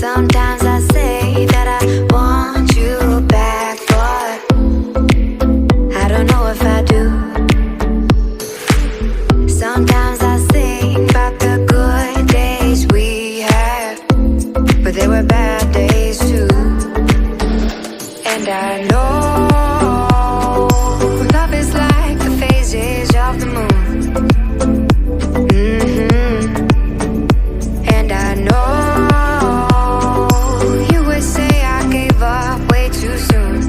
Sometimes I say that I want you back, but I don't know if I do. Sometimes I think about the good days we had, but there were bad days too. And I know love is like the phases of the moon. And I know you would say I gave up way too soon.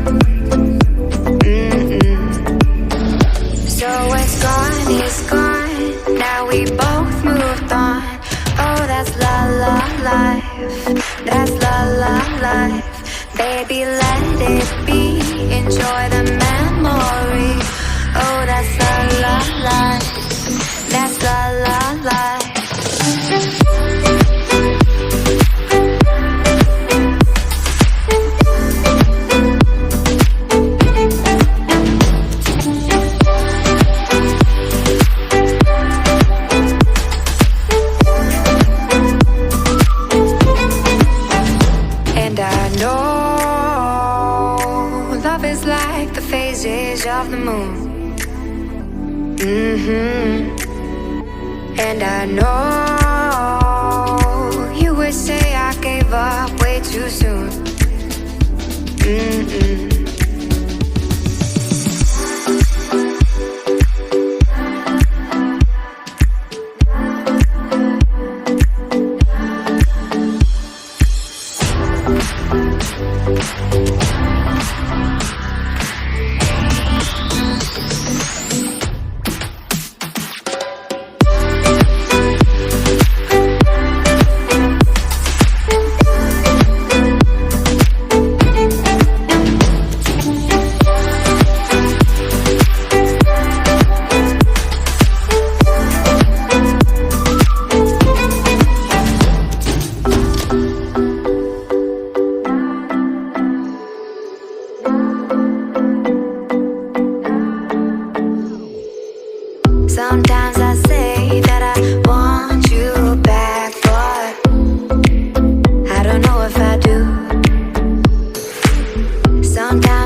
So it's gone, now we both moved on. Oh, that's la la life, that's la la life. Baby, let it be, enjoy the memory. Oh, that's la la life, that's la la life. And I know love is like the phases of the moon. And I know you would say I gave up way too soon. Sometimes I say that I want you back, but I don't know if I do. Sometimes